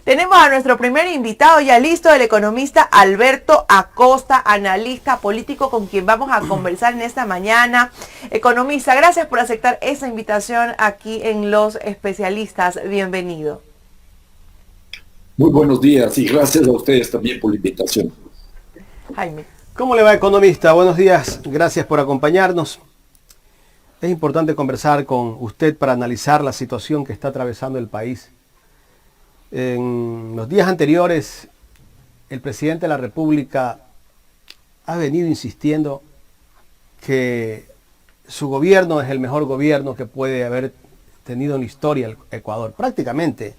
Tenemos a nuestro primer invitado ya listo, el economista Alberto Acosta, analista político con quien vamos a conversar en esta mañana. Economista, gracias por aceptar esa invitación aquí en Los Especialistas. Bienvenido. Muy buenos días y gracias a ustedes también por la invitación. Jaime. ¿Cómo le va, economista? Buenos días, gracias por acompañarnos. Es importante conversar con usted para analizar la situación que está atravesando el país. En los días anteriores, el presidente de la República ha venido insistiendo que su gobierno es el mejor gobierno que puede haber tenido en la historia el Ecuador. Prácticamente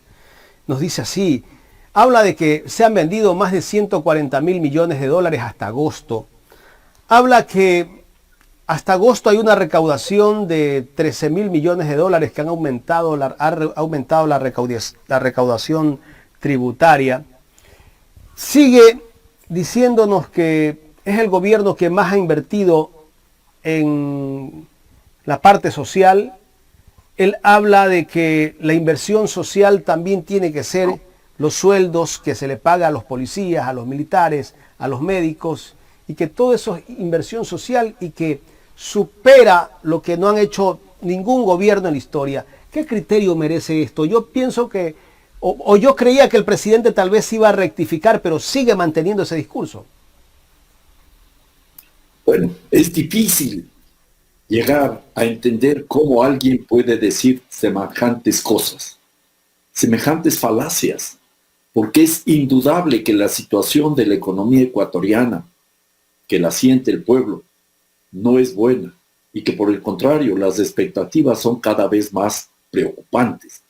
nos dice así. Habla de que se han vendido más de 140.000 millones de dólares hasta agosto. Habla que hasta agosto hay una recaudación de 13.000 millones de dólares que han aumentado la recaudación tributaria. Sigue diciéndonos que es el gobierno que más ha invertido en la parte social. Él habla de que la inversión social también tiene que ser los sueldos que se le paga a los policías, a los militares, a los médicos, y que todo eso es inversión social y que supera lo que no han hecho ningún gobierno en la historia. ¿Qué criterio merece esto? Yo pienso que, o yo creía que el presidente tal vez iba a rectificar, pero sigue manteniendo ese discurso. Bueno, es difícil llegar a entender cómo alguien puede decir semejantes cosas, semejantes falacias, porque es indudable que la situación de la economía ecuatoriana, que la siente el pueblo, no es buena y que por el contrario las expectativas son cada vez más preocupantes.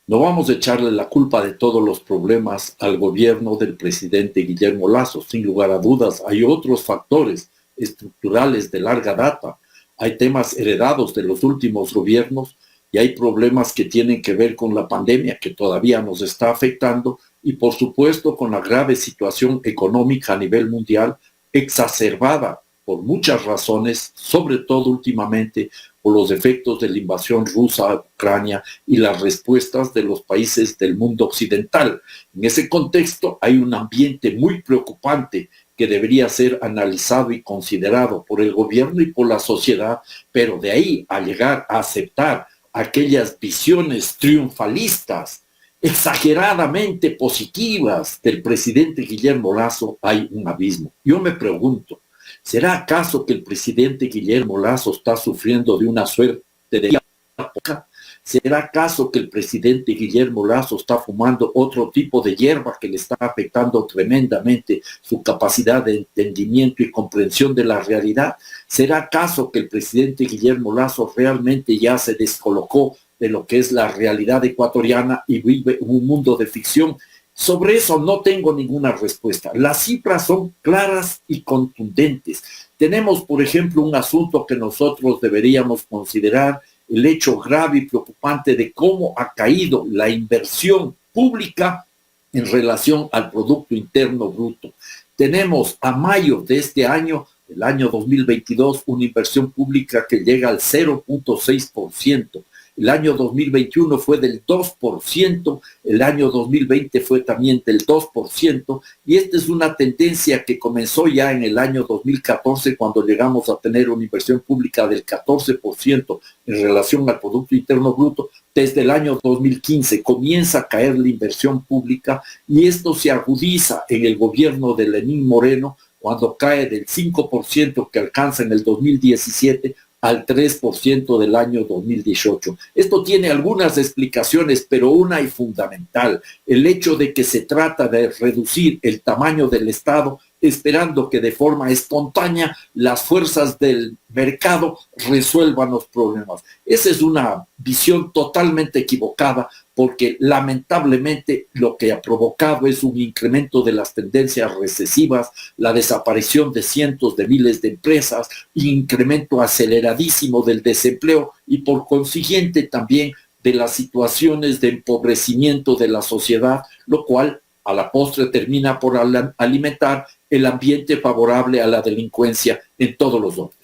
No vamos a echarle la culpa de todos los problemas al gobierno del presidente Guillermo Lasso. Sin lugar a dudas, hay otros factores estructurales de larga data. Hay temas heredados de los últimos gobiernos y hay problemas que tienen que ver con la pandemia que todavía nos está afectando y por supuesto con la grave situación económica a nivel mundial exacerbada por muchas razones, sobre todo últimamente por los efectos de la invasión rusa a Ucrania y las respuestas de los países del mundo occidental. En ese contexto hay un ambiente muy preocupante que debería ser analizado y considerado por el gobierno y por la sociedad, pero de ahí a llegar a aceptar aquellas visiones triunfalistas, exageradamente positivas del presidente Guillermo Lasso, hay un abismo. Yo me pregunto, ¿será acaso que el presidente Guillermo Lasso está sufriendo de una suerte de época? ¿Será acaso que el presidente Guillermo Lasso está fumando otro tipo de hierba que le está afectando tremendamente su capacidad de entendimiento y comprensión de la realidad? ¿Será acaso que el presidente Guillermo Lasso realmente ya se descolocó de lo que es la realidad ecuatoriana y vive en un mundo de ficción? Sobre eso no tengo ninguna respuesta. Las cifras son claras y contundentes. Tenemos, por ejemplo, un asunto que nosotros deberíamos considerar, el hecho grave y preocupante de cómo ha caído la inversión pública en relación al Producto Interno Bruto. Tenemos a mayo de este año, el año 2022, una inversión pública que llega al 0.6%. El año 2021 fue del 2%, el año 2020 fue también del 2%, y esta es una tendencia que comenzó ya en el año 2014, cuando llegamos a tener una inversión pública del 14% en relación al Producto Interno Bruto. Desde el año 2015 comienza a caer la inversión pública, y esto se agudiza en el gobierno de Lenín Moreno, cuando cae del 5% que alcanza en el 2017 al 3% del año 2018. Esto tiene algunas explicaciones, pero una y fundamental, el hecho de que se trata de reducir el tamaño del Estado, esperando que de forma espontánea las fuerzas del mercado resuelvan los problemas. Esa es una visión totalmente equivocada, porque lamentablemente lo que ha provocado es un incremento de las tendencias recesivas, la desaparición de cientos de miles de empresas, incremento aceleradísimo del desempleo y por consiguiente también de las situaciones de empobrecimiento de la sociedad, lo cual a la postre termina por alimentar el ambiente favorable a la delincuencia en todos los órdenes.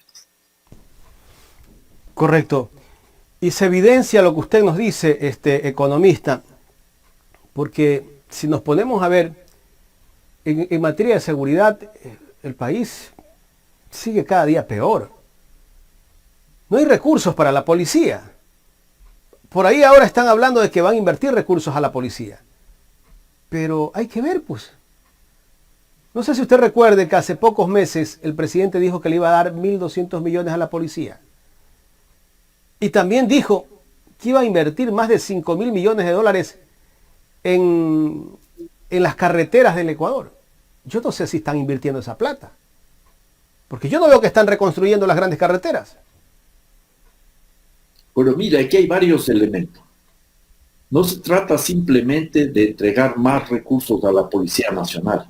Correcto. Y se evidencia lo que usted nos dice, economista, porque si nos ponemos a ver, en materia de seguridad, el país sigue cada día peor. No hay recursos para la policía. Por ahí ahora están hablando de que van a invertir recursos a la policía. Pero hay que ver, pues. No sé si usted recuerde que hace pocos meses el presidente dijo que le iba a dar 1.200 millones a la policía. Y también dijo que iba a invertir más de 5.000 millones de dólares en las carreteras del Ecuador. Yo no sé si están invirtiendo esa plata. Porque yo no veo que están reconstruyendo las grandes carreteras. Pero mira, aquí hay varios elementos. No se trata simplemente de entregar más recursos a la Policía Nacional.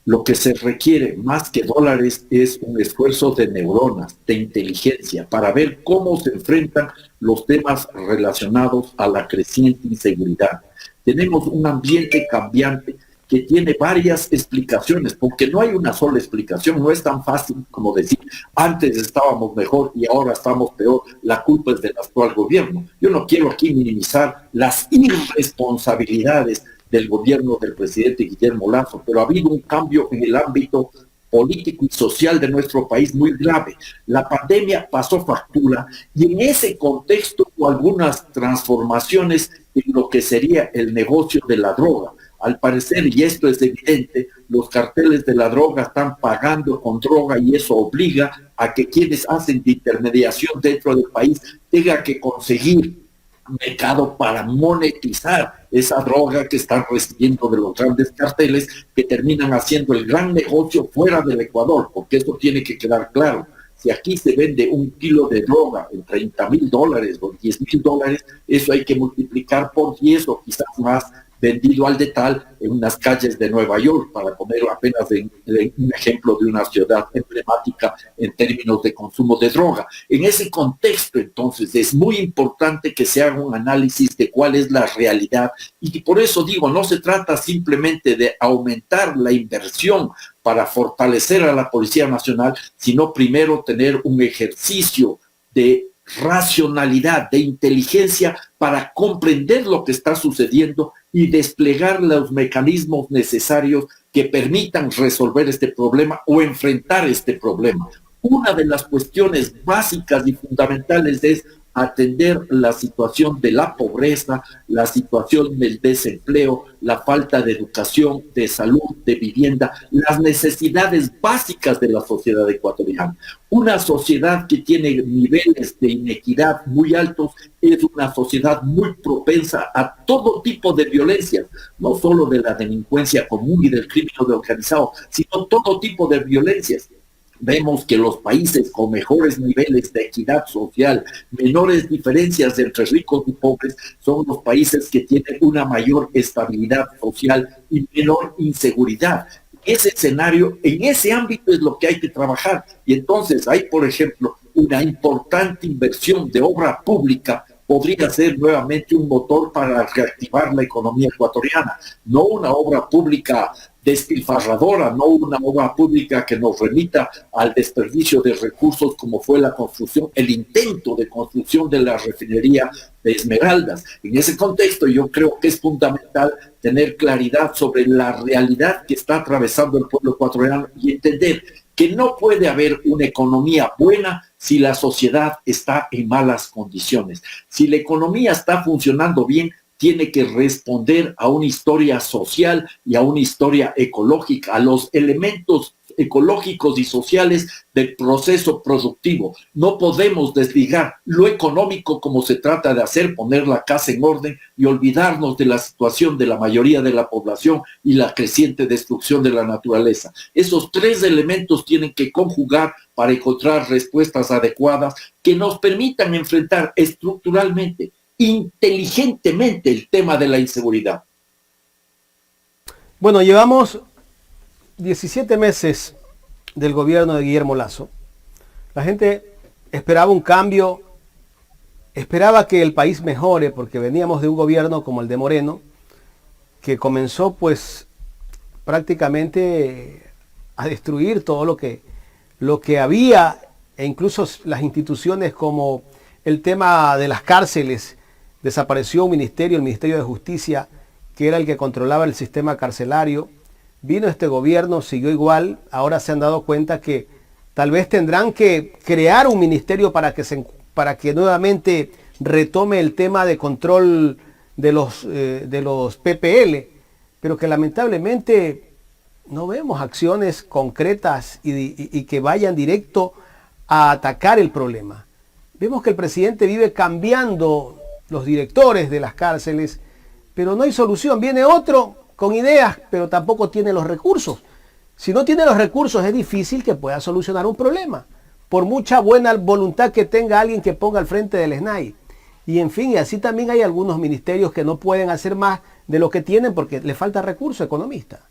Lo que se requiere más que dólares es un esfuerzo de neuronas, de inteligencia, para ver cómo se enfrentan los temas relacionados a la creciente inseguridad. Tenemos un ambiente cambiante que tiene varias explicaciones, porque no hay una sola explicación, no es tan fácil como decir, antes estábamos mejor y ahora estamos peor, la culpa es del actual gobierno. Yo no quiero aquí minimizar las irresponsabilidades del gobierno del presidente Guillermo Lasso, pero ha habido un cambio en el ámbito político y social de nuestro país muy grave. La pandemia pasó factura y en ese contexto hubo algunas transformaciones en lo que sería el negocio de la droga. Al parecer, y esto es evidente, los carteles de la droga están pagando con droga y eso obliga a que quienes hacen de intermediación dentro del país tengan que conseguir mercado para monetizar esa droga que están recibiendo de los grandes carteles que terminan haciendo el gran negocio fuera del Ecuador, porque eso tiene que quedar claro. Si aquí se vende un kilo de droga en $30,000 o $10,000, eso hay que multiplicar por 10 o quizás más vendido al detal en unas calles de Nueva York, para poner apenas un ejemplo de una ciudad emblemática en términos de consumo de droga. En ese contexto, entonces, es muy importante que se haga un análisis de cuál es la realidad, y por eso digo, no se trata simplemente de aumentar la inversión para fortalecer a la Policía Nacional, sino primero tener un ejercicio de racionalidad, de inteligencia para comprender lo que está sucediendo y desplegar los mecanismos necesarios que permitan resolver este problema o enfrentar este problema. Una de las cuestiones básicas y fundamentales es atender la situación de la pobreza, la situación del desempleo, la falta de educación, de salud, de vivienda, las necesidades básicas de la sociedad ecuatoriana. Una sociedad que tiene niveles de inequidad muy altos es una sociedad muy propensa a todo tipo de violencia, no solo de la delincuencia común y del crimen organizado, sino todo tipo de violencias. Vemos que los países con mejores niveles de equidad social, menores diferencias entre ricos y pobres, son los países que tienen una mayor estabilidad social y menor inseguridad. Ese escenario, en ese ámbito es lo que hay que trabajar. Y entonces hay, por ejemplo, una importante inversión de obra pública podría ser nuevamente un motor para reactivar la economía ecuatoriana. No una obra pública despilfarradora, no una obra pública que nos remita al desperdicio de recursos como fue la construcción, el intento de construcción de la refinería de Esmeraldas. En ese contexto yo creo que es fundamental tener claridad sobre la realidad que está atravesando el pueblo ecuatoriano y entender que no puede haber una economía buena si la sociedad está en malas condiciones. Si la economía está funcionando bien, tiene que responder a una historia social y a una historia ecológica, a los elementos ecológicos y sociales del proceso productivo. No podemos desligar lo económico, como se trata de hacer, poner la casa en orden y olvidarnos de la situación de la mayoría de la población y la creciente destrucción de la naturaleza. Esos tres elementos tienen que conjugar para encontrar respuestas adecuadas que nos permitan enfrentar estructuralmente, inteligentemente el tema de la inseguridad. Bueno, llevamos 17 meses del gobierno de Guillermo Lasso. La gente esperaba un cambio, esperaba que el país mejore, porque veníamos de un gobierno como el de Moreno, que comenzó pues prácticamente a destruir todo lo que había, e incluso las instituciones, como el tema de las cárceles. Desapareció un ministerio, el Ministerio de Justicia, que era el que controlaba el sistema carcelario. Vino este gobierno, siguió igual. Ahora se han dado cuenta que tal vez tendrán que crear un ministerio para que nuevamente retome el tema de control de los PPL, pero que lamentablemente no vemos acciones concretas y que vayan directo a atacar el problema. Vemos que el presidente vive cambiando los directores de las cárceles, pero no hay solución. Viene otro con ideas, pero tampoco tiene los recursos. Si no tiene los recursos, es difícil que pueda solucionar un problema, por mucha buena voluntad que tenga alguien que ponga al frente del SNAI. Y en fin, y así también hay algunos ministerios que no pueden hacer más de lo que tienen porque le falta recurso economista.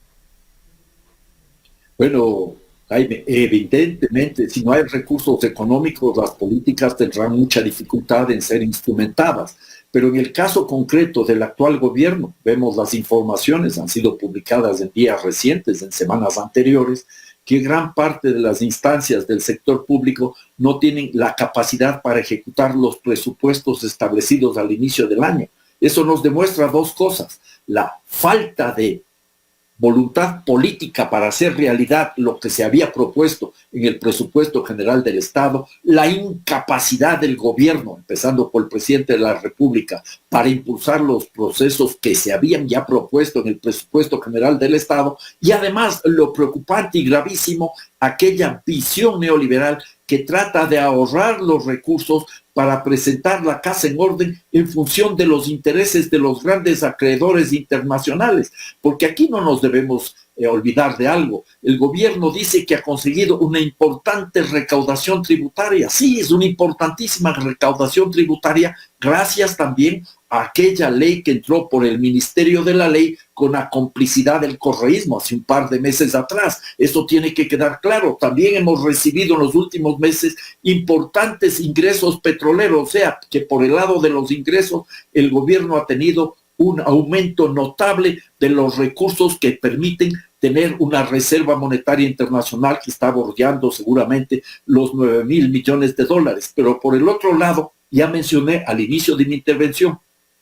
Bueno, Jaime, evidentemente, si no hay recursos económicos, las políticas tendrán mucha dificultad en ser instrumentadas. Pero en el caso concreto del actual gobierno, vemos las informaciones, han sido publicadas en días recientes, en semanas anteriores, que gran parte de las instancias del sector público no tienen la capacidad para ejecutar los presupuestos establecidos al inicio del año. Eso nos demuestra dos cosas: la falta de voluntad política para hacer realidad lo que se había propuesto en el presupuesto general del Estado, la incapacidad del gobierno, empezando por el presidente de la República, para impulsar los procesos que se habían ya propuesto en el presupuesto general del Estado, y además lo preocupante y gravísimo, aquella visión neoliberal que trata de ahorrar los recursos para presentar la casa en orden en función de los intereses de los grandes acreedores internacionales. Porque aquí no nos debemos olvidar de algo. El gobierno dice que ha conseguido una importante recaudación tributaria. Sí, es una importantísima recaudación tributaria, gracias también a aquella ley que entró por el Ministerio de la Ley con la complicidad del correísmo hace un par de meses atrás. Eso tiene que quedar claro. También hemos recibido en los últimos meses importantes ingresos petroleros, o sea, que por el lado de los ingresos el gobierno ha tenido un aumento notable de los recursos que permiten tener una reserva monetaria internacional que está bordeando seguramente los 9,000 millones de dólares. Pero por el otro lado, ya mencioné al inicio de mi intervención,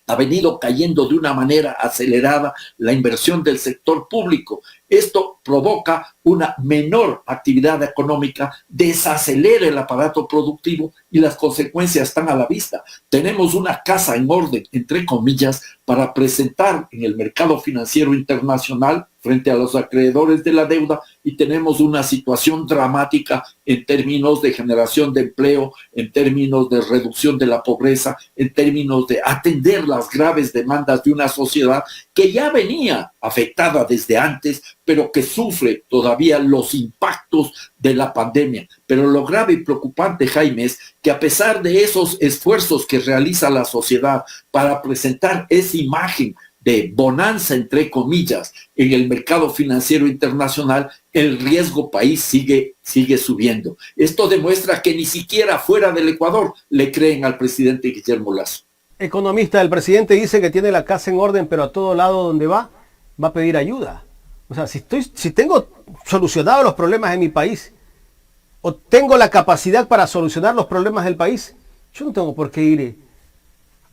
ha venido cayendo de una manera acelerada la inversión del sector público. Esto provoca una menor actividad económica, desacelera el aparato productivo y las consecuencias están a la vista. Tenemos una casa en orden, entre comillas, para presentar en el mercado financiero internacional frente a los acreedores de la deuda, y tenemos una situación dramática en términos de generación de empleo, en términos de reducción de la pobreza, en términos de atender las graves demandas de una sociedad que ya venía afectada desde antes, pero que sufre todavía los impactos de la pandemia. Pero lo grave y preocupante, Jaime, es que a pesar de esos esfuerzos que realiza la sociedad para presentar esa imagen de bonanza, entre comillas, en el mercado financiero internacional, el riesgo país sigue subiendo. Esto demuestra que ni siquiera fuera del Ecuador le creen al presidente Guillermo Lasso. Economista, el presidente dice que tiene la casa en orden, pero a todo lado donde va a pedir ayuda. O sea, si tengo solucionados los problemas en mi país, o tengo la capacidad para solucionar los problemas del país, yo no tengo por qué ir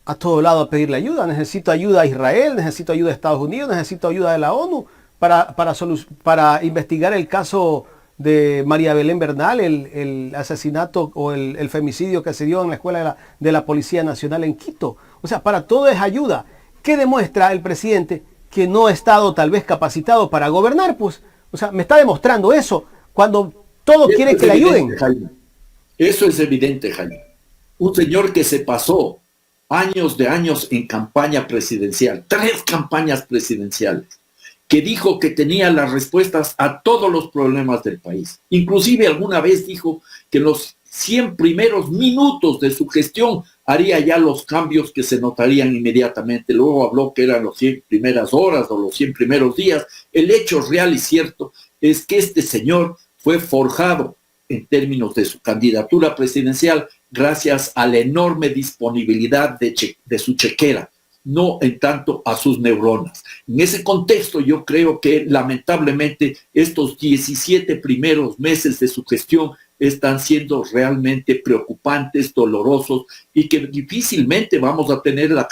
a todo lado a pedirle ayuda. Necesito ayuda a Israel, necesito ayuda a Estados Unidos, necesito ayuda de la ONU para investigar el caso de María Belén Bernal, el asesinato o el femicidio que se dio en la escuela de la Policía Nacional en Quito. O sea, para todo es ayuda. ¿Qué demuestra el presidente? Que no ha estado tal vez capacitado para gobernar, pues. O sea, me está demostrando eso cuando todo quiere que le ayuden. Jaime. Eso es evidente, Jaime. Un señor que se pasó años de años en campaña presidencial, 3 campañas presidenciales, que dijo que tenía las respuestas a todos los problemas del país. Inclusive alguna vez dijo que en los 100 primeros minutos de su gestión haría ya los cambios que se notarían inmediatamente. Luego habló que eran los 100 primeras horas o los 100 primeros días. El hecho real y cierto es que este señor fue forjado en términos de su candidatura presidencial gracias a la enorme disponibilidad de su chequera, no en tanto a sus neuronas. En ese contexto yo creo que lamentablemente estos 17 primeros meses de su gestión están siendo realmente preocupantes, dolorosos, y que difícilmente vamos a tener la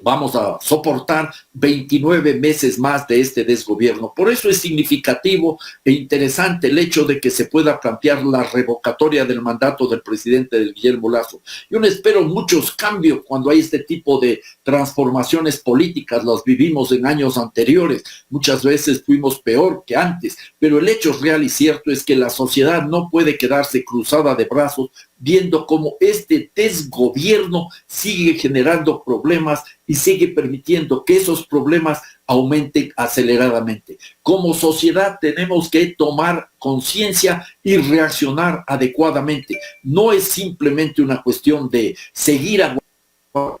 vamos a soportar 29 meses más de este desgobierno. Por eso es significativo e interesante el hecho de que se pueda plantear la revocatoria del mandato del presidente Guillermo Lasso. Yo no espero muchos cambios cuando hay este tipo de transformaciones políticas, las vivimos en años anteriores, muchas veces fuimos peor que antes, pero el hecho real y cierto es que la sociedad no puede quedarse cruzada de brazos viendo cómo este desgobierno sigue generando problemas y sigue permitiendo que esos problemas aumenten aceleradamente. Como sociedad tenemos que tomar conciencia y reaccionar adecuadamente. No es simplemente una cuestión de seguir aguantando.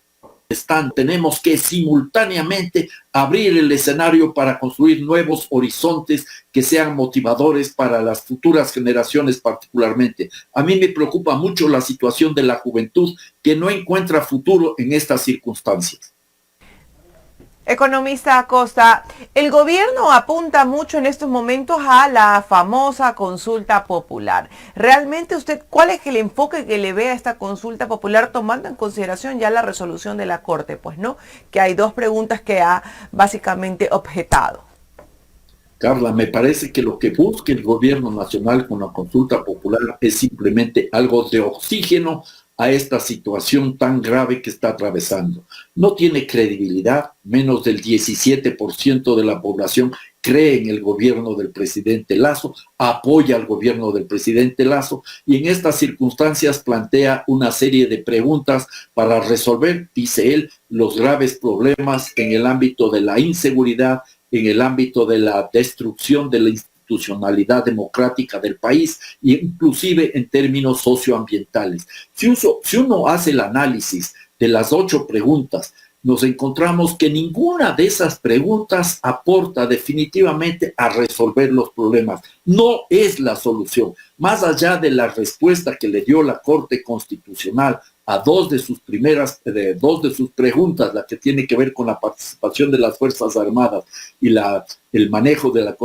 Tenemos que simultáneamente abrir el escenario para construir nuevos horizontes que sean motivadores para las futuras generaciones particularmente. A mí me preocupa mucho la situación de la juventud que no encuentra futuro en estas circunstancias. Economista Acosta, el gobierno apunta mucho en estos momentos a la famosa consulta popular. ¿Realmente usted cuál es el enfoque que le ve a esta consulta popular tomando en consideración ya la resolución de la Corte? Pues no, que hay 2 preguntas que ha básicamente objetado. Carla, me parece que lo que busca el gobierno nacional con la consulta popular es simplemente algo de oxígeno a esta situación tan grave que está atravesando. No tiene credibilidad, menos del 17% de la población cree en el gobierno del presidente Lasso, apoya al gobierno del presidente Lasso y en estas circunstancias plantea una serie de preguntas para resolver, dice él, los graves problemas en el ámbito de la inseguridad, en el ámbito de la destrucción de la institucionalidad democrática del país e inclusive en términos socioambientales. Si uno hace el análisis de las 8 preguntas, nos encontramos que ninguna de esas preguntas aporta definitivamente a resolver los problemas. No es la solución. Más allá de la respuesta que le dio la Corte Constitucional a 2 de sus preguntas, la que tiene que ver con la participación de las Fuerzas Armadas y el manejo de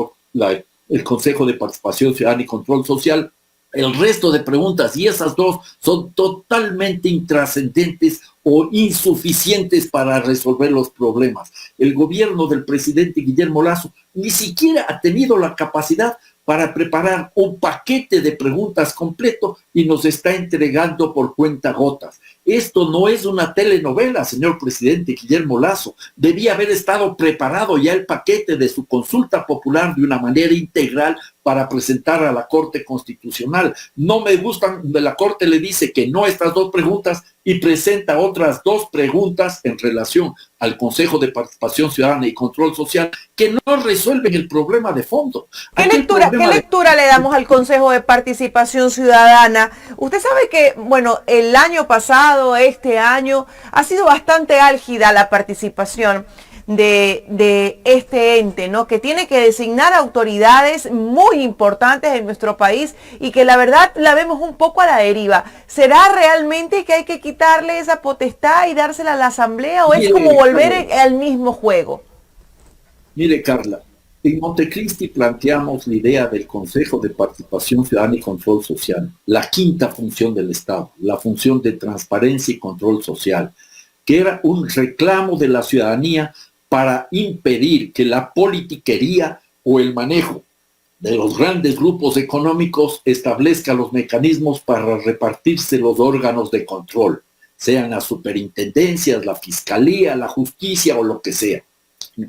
el Consejo de Participación Ciudadana y Control Social, el resto de preguntas y esas 2 son totalmente intrascendentes o insuficientes para resolver los problemas. El gobierno del presidente Guillermo Lasso ni siquiera ha tenido la capacidad para preparar un paquete de preguntas completo y nos está entregando por cuentagotas. Esto no es una telenovela, señor presidente Guillermo Lasso. Debía haber estado preparado ya el paquete de su consulta popular de una manera integral para presentar a la Corte Constitucional. No me gustan, la Corte le dice que no a estas 2 preguntas y presenta otras 2 preguntas en relación al Consejo de Participación Ciudadana y Control Social que no resuelven el problema de fondo. ¿Qué lectura le damos al Consejo de Participación Ciudadana? Usted sabe que, bueno, el año pasado, este año, ha sido bastante álgida la participación de este ente, ¿no? Que tiene que designar autoridades muy importantes en nuestro país y que la verdad la vemos un poco a la deriva. ¿Será realmente que hay que quitarle esa potestad y dársela a la Asamblea o es como volver al mismo juego? Mire, Carla, en Montecristi planteamos la idea del Consejo de Participación Ciudadana y Control Social, la 5ª función del Estado, la función de transparencia y control social, que era un reclamo de la ciudadanía para impedir que la politiquería o el manejo de los grandes grupos económicos establezca los mecanismos para repartirse los órganos de control, sean las superintendencias, la fiscalía, la justicia o lo que sea.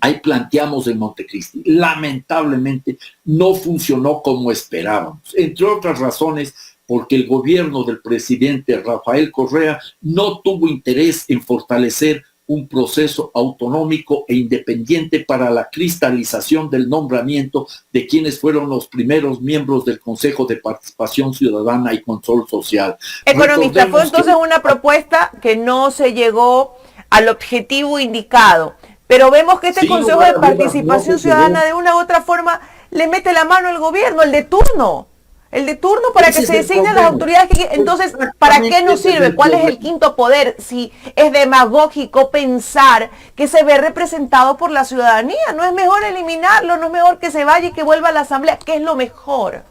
Ahí planteamos en Montecristi. Lamentablemente no funcionó como esperábamos, entre otras razones porque el gobierno del presidente Rafael Correa no tuvo interés en fortalecer un proceso autonómico e independiente para la cristalización del nombramiento de quienes fueron los primeros miembros del Consejo de Participación Ciudadana y Control Social. Economista, fue entonces una propuesta que no se llegó al objetivo indicado, pero vemos que este Consejo de Participación Ciudadana de una u otra forma le mete la mano al gobierno, el de turno para que se designen las autoridades. Entonces, ¿para qué nos sirve? ¿Cuál es el 5.º poder? Si es demagógico pensar que se ve representado por la ciudadanía, ¿no es mejor eliminarlo? ¿No es mejor que se vaya y que vuelva a la Asamblea? ¿Qué es lo mejor?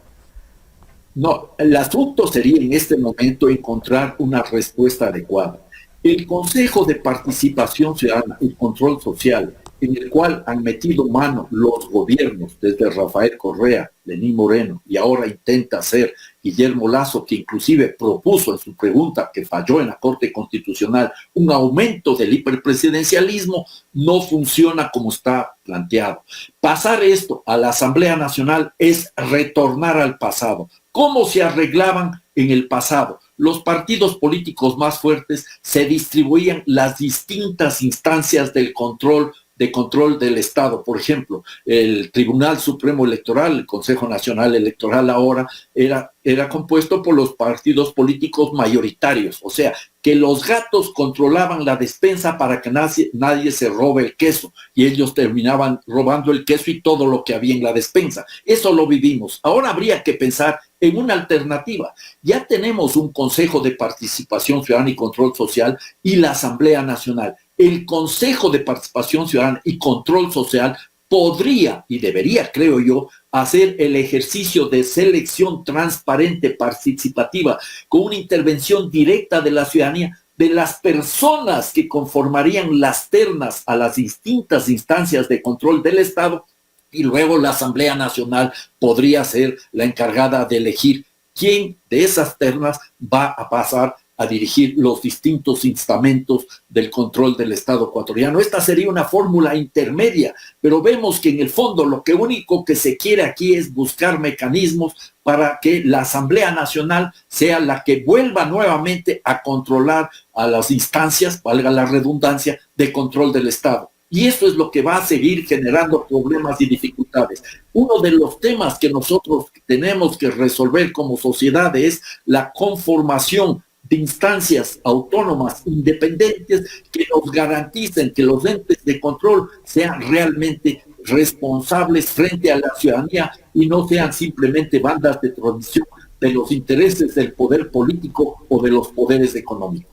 No, el asunto sería en este momento encontrar una respuesta adecuada. El Consejo de Participación Ciudadana y Control Social, en el cual han metido mano los gobiernos, desde Rafael Correa, Lenín Moreno, y ahora intenta hacer Guillermo Lasso, que inclusive propuso en su pregunta, que falló en la Corte Constitucional, un aumento del hiperpresidencialismo, no funciona como está planteado. Pasar esto a la Asamblea Nacional es retornar al pasado. ¿Cómo se arreglaban en el pasado? Los partidos políticos más fuertes se distribuían las distintas instancias del control del Estado. Por ejemplo, el Tribunal Supremo Electoral, el Consejo Nacional Electoral ahora, era compuesto por los partidos políticos mayoritarios, o sea, que los gatos controlaban la despensa para que nadie se robe el queso, y ellos terminaban robando el queso y todo lo que había en la despensa. Eso lo vivimos. Ahora habría que pensar en una alternativa. Ya tenemos un Consejo de Participación Ciudadana y Control Social y la Asamblea Nacional. El Consejo de Participación Ciudadana y Control Social podría y debería, creo yo, hacer el ejercicio de selección transparente, participativa, con una intervención directa de la ciudadanía, de las personas que conformarían las ternas a las distintas instancias de control del Estado, y luego la Asamblea Nacional podría ser la encargada de elegir quién de esas ternas va a pasar a dirigir los distintos estamentos del control del Estado ecuatoriano. Esta sería una fórmula intermedia, pero vemos que en el fondo lo único que se quiere aquí es buscar mecanismos para que la Asamblea Nacional sea la que vuelva nuevamente a controlar a las instancias, valga la redundancia, de control del Estado. Y eso es lo que va a seguir generando problemas y dificultades. Uno de los temas que nosotros tenemos que resolver como sociedad es la conformación de instancias autónomas, independientes, que nos garanticen que los entes de control sean realmente responsables frente a la ciudadanía y no sean simplemente bandas de transmisión de los intereses del poder político o de los poderes económicos.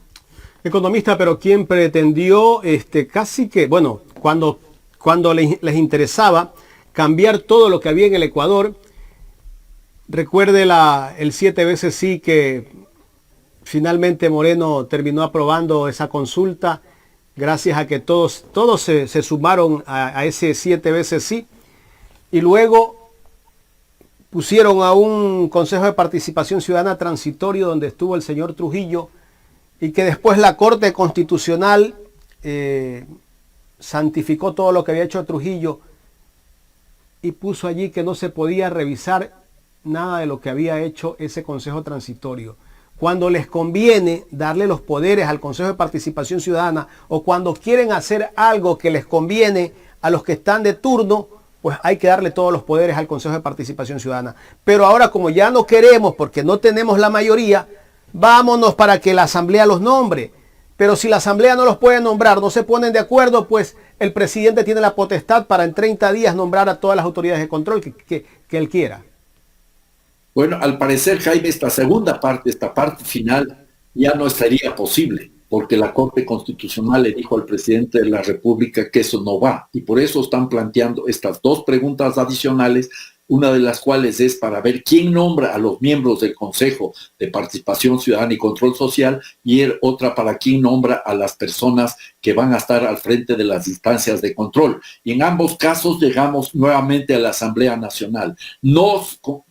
Economista, pero ¿quién pretendió casi que, bueno, cuando les interesaba cambiar todo lo que había en el Ecuador? Recuerde el 7 veces sí que finalmente Moreno terminó aprobando esa consulta gracias a que todos se sumaron a ese 7 veces sí, y luego pusieron a un Consejo de Participación Ciudadana transitorio donde estuvo el señor Trujillo, y que después la Corte Constitucional santificó todo lo que había hecho Trujillo y puso allí que no se podía revisar nada de lo que había hecho ese Consejo Transitorio. Cuando les conviene darle los poderes al Consejo de Participación Ciudadana, o cuando quieren hacer algo que les conviene a los que están de turno, pues hay que darle todos los poderes al Consejo de Participación Ciudadana. Pero ahora, como ya no queremos porque no tenemos la mayoría, vámonos para que la Asamblea los nombre. Pero si la Asamblea no los puede nombrar, no se ponen de acuerdo, pues el presidente tiene la potestad para en 30 días nombrar a todas las autoridades de control que él quiera. Bueno, al parecer, Jaime, esta parte final, ya no estaría posible, porque la Corte Constitucional le dijo al presidente de la República que eso no va, y por eso están planteando estas dos preguntas adicionales, una de las cuales es para ver quién nombra a los miembros del Consejo de Participación Ciudadana y Control Social, y otra para quién nombra a las personas que van a estar al frente de las instancias de control. Y en ambos casos llegamos nuevamente a la Asamblea Nacional.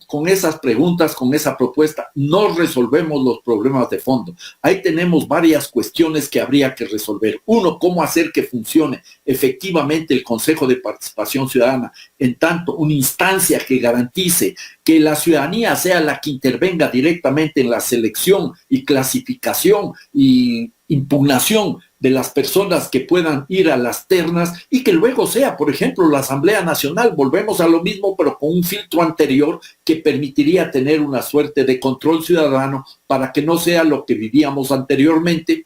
Con esas preguntas, con esa propuesta, no resolvemos los problemas de fondo. Ahí tenemos varias cuestiones que habría que resolver. Uno, cómo hacer que funcione efectivamente el Consejo de Participación Ciudadana, en tanto una instancia que garantice que la ciudadanía sea la que intervenga directamente en la selección y clasificación y impugnación de las personas que puedan ir a las ternas, y que luego sea, por ejemplo, la Asamblea Nacional. Volvemos a lo mismo, pero con un filtro anterior que permitiría tener una suerte de control ciudadano para que no sea lo que vivíamos anteriormente,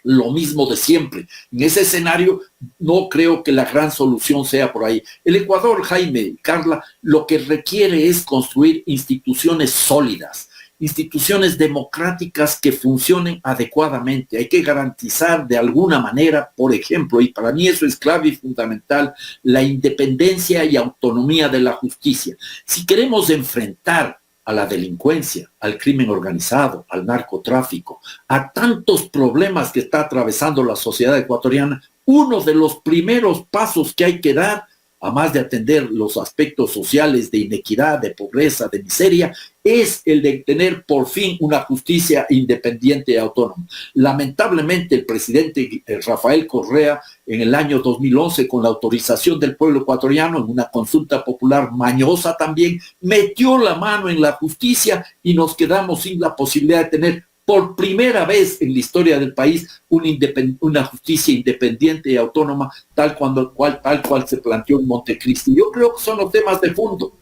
lo mismo de siempre. En ese escenario no creo que la gran solución sea por ahí. El Ecuador, Jaime y Carla, lo que requiere es construir instituciones sólidas, instituciones democráticas que funcionen adecuadamente. Hay que garantizar de alguna manera, por ejemplo, y para mí eso es clave y fundamental, la independencia y autonomía de la justicia. Si queremos enfrentar a la delincuencia, al crimen organizado, al narcotráfico, a tantos problemas que está atravesando la sociedad ecuatoriana, uno de los primeros pasos que hay que dar, además de atender los aspectos sociales de inequidad, de pobreza, de miseria, es el de tener por fin una justicia independiente y autónoma. Lamentablemente, el presidente Rafael Correa, en el año 2011, con la autorización del pueblo ecuatoriano, en una consulta popular mañosa también, metió la mano en la justicia y nos quedamos sin la posibilidad de tener por primera vez en la historia del país una justicia independiente y autónoma, tal cual se planteó en Montecristi. Yo creo que son los temas de fondo,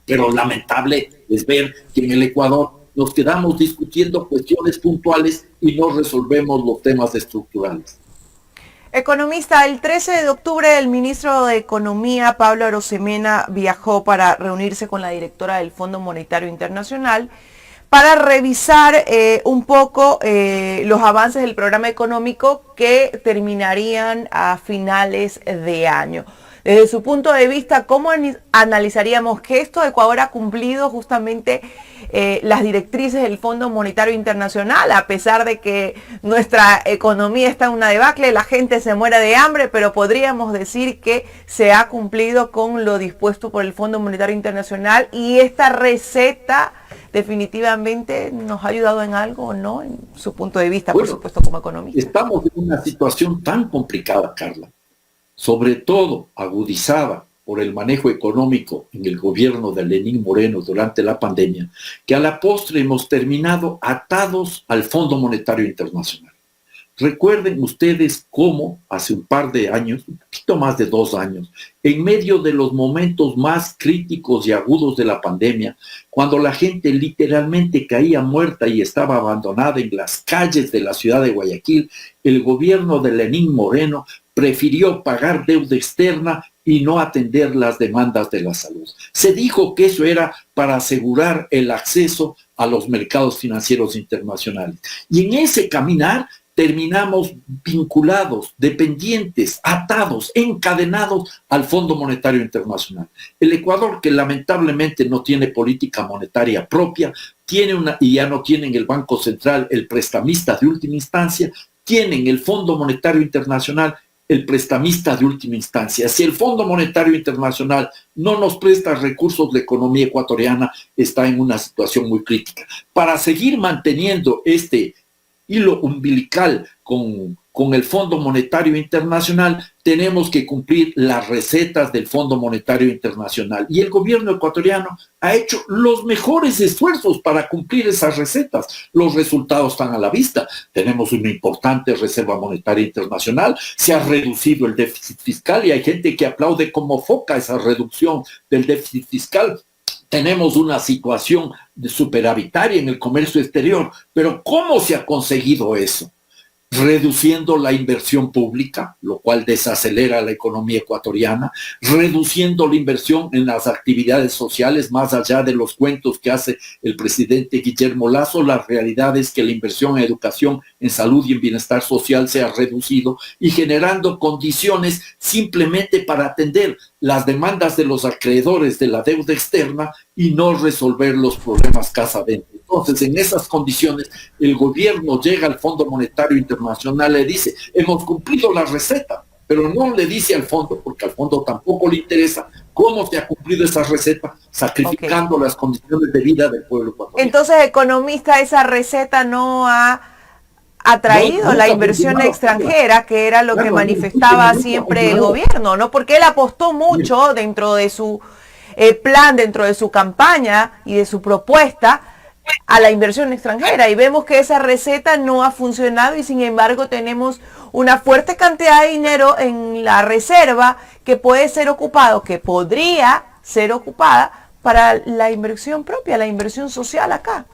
pero lamentable es ver que en el Ecuador nos quedamos discutiendo cuestiones puntuales y no resolvemos los temas estructurales. Economista, el 13 de octubre el ministro de Economía, Pablo Arosemena, viajó para reunirse con la directora del Fondo Monetario Internacional para revisar un poco los avances del programa económico que terminarían a finales de año. Desde su punto de vista, ¿cómo analizaríamos que esto Ecuador ha cumplido justamente las directrices del Fondo Monetario Internacional, a pesar de que nuestra economía está en una debacle, la gente se muere de hambre, pero podríamos decir que se ha cumplido con lo dispuesto por el Fondo Monetario Internacional y esta receta definitivamente nos ha ayudado en algo o no, en su punto de vista, por supuesto, como economista? Estamos en una situación tan complicada, Carla, sobre todo agudizada por el manejo económico en el gobierno de Lenín Moreno durante la pandemia, que a la postre hemos terminado atados al Fondo Monetario Internacional. Recuerden ustedes cómo hace un par de años, un poquito más de 2 años, en medio de los momentos más críticos y agudos de la pandemia, cuando la gente literalmente caía muerta y estaba abandonada en las calles de la ciudad de Guayaquil, el gobierno de Lenín Moreno prefirió pagar deuda externa y no atender las demandas de la salud. Se dijo que eso era para asegurar el acceso a los mercados financieros internacionales. Y en ese caminar terminamos vinculados, dependientes, atados, encadenados al Fondo Monetario Internacional. El Ecuador, que lamentablemente no tiene política monetaria propia, y ya no tiene en el Banco Central el prestamista de última instancia, tiene en el Fondo Monetario Internacional el prestamista de última instancia. Si el Fondo Monetario Internacional no nos presta recursos, la economía ecuatoriana está en una situación muy crítica. Para seguir manteniendo este hilo umbilical con el Fondo Monetario Internacional, tenemos que cumplir las recetas del Fondo Monetario Internacional. Y el gobierno ecuatoriano ha hecho los mejores esfuerzos para cumplir esas recetas. Los resultados están a la vista. Tenemos una importante reserva monetaria internacional, se ha reducido el déficit fiscal y hay gente que aplaude como foca esa reducción del déficit fiscal. Tenemos una situación de superavitaria en el comercio exterior, pero ¿cómo se ha conseguido eso? Reduciendo la inversión pública, lo cual desacelera la economía ecuatoriana, reduciendo la inversión en las actividades sociales, más allá de los cuentos que hace el presidente Guillermo Lasso. La realidad es que la inversión en educación, en salud y en bienestar social se ha reducido y generando condiciones simplemente para atender las demandas de los acreedores de la deuda externa y no resolver los problemas casa adentro. Entonces, en esas condiciones, el gobierno llega al Fondo Monetario Internacional y le dice, hemos cumplido la receta, pero no le dice al fondo, porque al fondo tampoco le interesa cómo se ha cumplido esa receta, sacrificando las condiciones de vida del pueblo ecuatoriano. Entonces, economista, esa receta no ha atraído la inversión extranjera, que era lo que manifestaba siempre el gobierno, ¿no? Porque él apostó mucho dentro de su plan, dentro de su campaña y de su propuesta a la inversión extranjera, y vemos que esa receta no ha funcionado y sin embargo tenemos una fuerte cantidad de dinero en la reserva que puede ser ocupado, que podría ser ocupada para la inversión propia, la inversión social acá.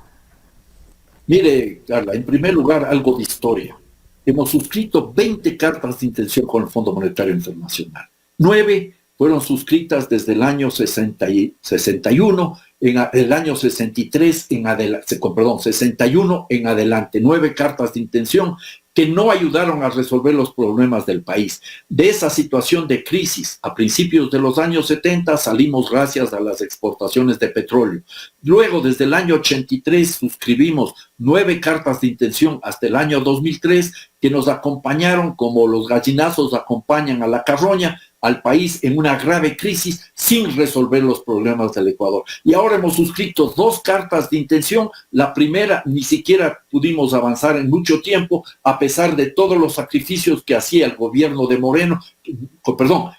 Mire, Carla, en primer lugar, algo de historia. Hemos suscrito 20 cartas de intención con el Fondo Monetario Internacional. 9 fueron suscritas desde el año 61, en el año 63 en adelante, 61 en adelante, 9 cartas de intención que no ayudaron a resolver los problemas del país. De esa situación de crisis, a principios de los años 70 salimos gracias a las exportaciones de petróleo. Luego, desde el año 83, suscribimos 9 cartas de intención hasta el año 2003 que nos acompañaron como los gallinazos acompañan a la carroña al país en una grave crisis sin resolver los problemas del Ecuador. Y ahora hemos suscrito 2 cartas de intención. La primera ni siquiera pudimos avanzar en mucho tiempo, a pesar de todos los sacrificios que hacía el gobierno de Moreno,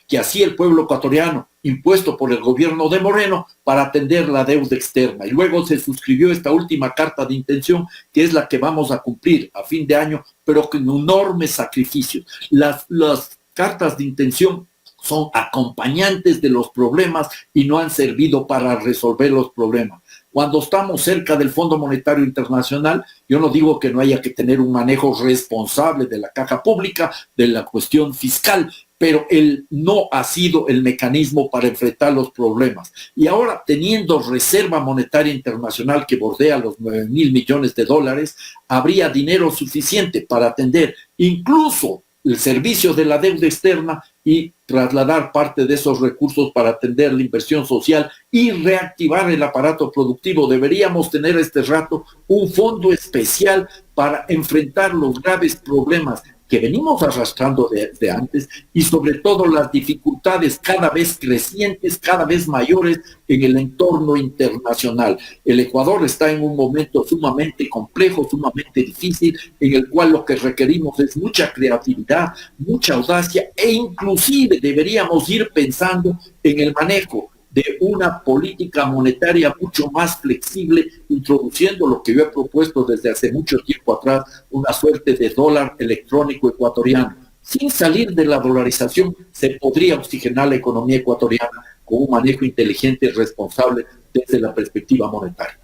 que hacía el pueblo ecuatoriano, impuesto por el gobierno de Moreno, para atender la deuda externa. Y luego se suscribió esta última carta de intención, que es la que vamos a cumplir a fin de año, pero con enormes sacrificios. Las cartas de intención son acompañantes de los problemas y no han servido para resolver los problemas. Cuando estamos cerca del Fondo Monetario Internacional, yo no digo que no haya que tener un manejo responsable de la caja pública, de la cuestión fiscal, pero él no ha sido el mecanismo para enfrentar los problemas. Y ahora, teniendo reserva monetaria internacional que bordea los 9.000 millones de dólares, habría dinero suficiente para atender incluso el servicio de la deuda externa y trasladar parte de esos recursos para atender la inversión social y reactivar el aparato productivo. Deberíamos tener a este rato un fondo especial para enfrentar los graves problemas que venimos arrastrando desde antes y sobre todo las dificultades cada vez crecientes, cada vez mayores en el entorno internacional. El Ecuador está en un momento sumamente complejo, sumamente difícil, en el cual lo que requerimos es mucha creatividad, mucha audacia e inclusive deberíamos ir pensando en el manejo de una política monetaria mucho más flexible, introduciendo lo que yo he propuesto desde hace mucho tiempo atrás, una suerte de dólar electrónico ecuatoriano. Sin salir de la dolarización, se podría oxigenar la economía ecuatoriana con un manejo inteligente y responsable desde la perspectiva monetaria.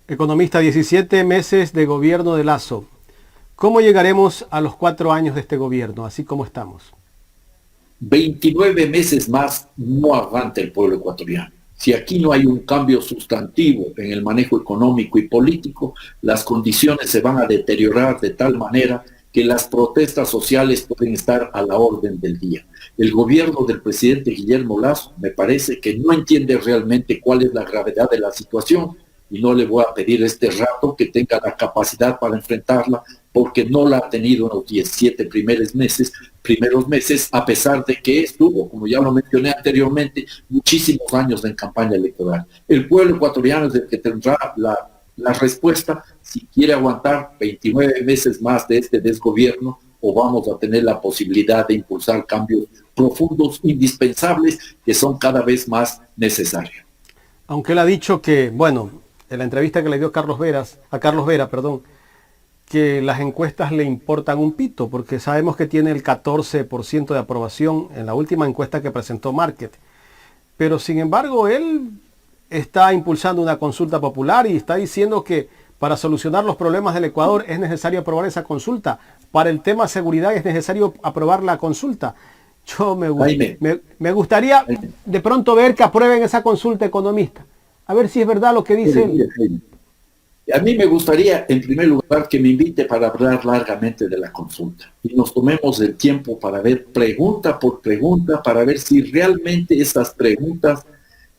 Economista, 17 meses de gobierno de Lasso. ¿Cómo llegaremos a los 4 años de este gobierno, así como estamos? 29 meses más no aguanta el pueblo ecuatoriano. Si aquí no hay un cambio sustantivo en el manejo económico y político, las condiciones se van a deteriorar de tal manera que las protestas sociales pueden estar a la orden del día. El gobierno del presidente Guillermo Lasso me parece que no entiende realmente cuál es la gravedad de la situación y no le voy a pedir este rato que tenga la capacidad para enfrentarla porque no la ha tenido en los 17 primeros meses, a pesar de que estuvo, como ya lo mencioné anteriormente, muchísimos años en campaña electoral. El pueblo ecuatoriano es el que tendrá la respuesta si quiere aguantar 29 meses más de este desgobierno o vamos a tener la posibilidad de impulsar cambios profundos, indispensables, que son cada vez más necesarios. Aunque él ha dicho que, bueno, en la entrevista que le dio a Carlos Vera, que las encuestas le importan un pito, porque sabemos que tiene el 14% de aprobación en la última encuesta que presentó Market. Pero sin embargo, él está impulsando una consulta popular y está diciendo que para solucionar los problemas del Ecuador es necesario aprobar esa consulta. Para el tema seguridad es necesario aprobar la consulta. Yo me gustaría de pronto ver que aprueben esa consulta, economista. A ver si es verdad lo que dice él. A mí me gustaría, en primer lugar, que me invite para hablar largamente de la consulta y nos tomemos el tiempo para ver pregunta por pregunta, para ver si realmente esas preguntas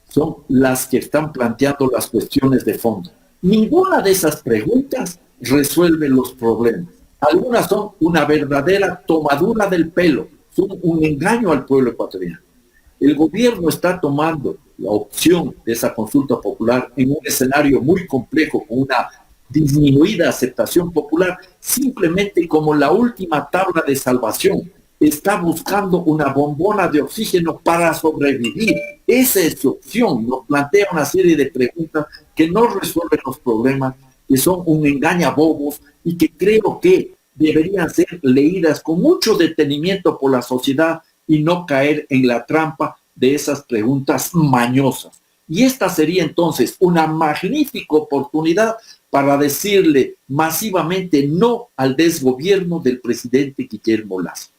son las que están planteando las cuestiones de fondo. Ninguna de esas preguntas resuelve los problemas. Algunas son una verdadera tomadura del pelo, son un engaño al pueblo ecuatoriano. El gobierno está tomando la opción de esa consulta popular en un escenario muy complejo, con una disminuida aceptación popular, simplemente como la última tabla de salvación. Está buscando una bombona de oxígeno para sobrevivir. Esa es su opción. Nos plantea una serie de preguntas que no resuelven los problemas, que son un engaño a bobos y que creo que deberían ser leídas con mucho detenimiento por la sociedad y no caer en la trampa de esas preguntas mañosas. Y esta sería entonces una magnífica oportunidad para decirle masivamente no al desgobierno del presidente Guillermo Lasso.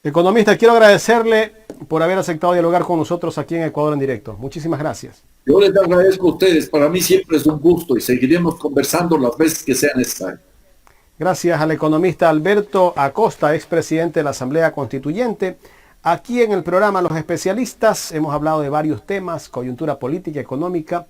Economista, quiero agradecerle por haber aceptado dialogar con nosotros aquí en Ecuador en Directo. Muchísimas gracias. Yo les agradezco a ustedes. Para mí siempre es un gusto y seguiremos conversando las veces que sea necesario. Gracias al economista Alberto Acosta, expresidente de la Asamblea Constituyente. Aquí en el programa Los Especialistas hemos hablado de varios temas, coyuntura política, económica,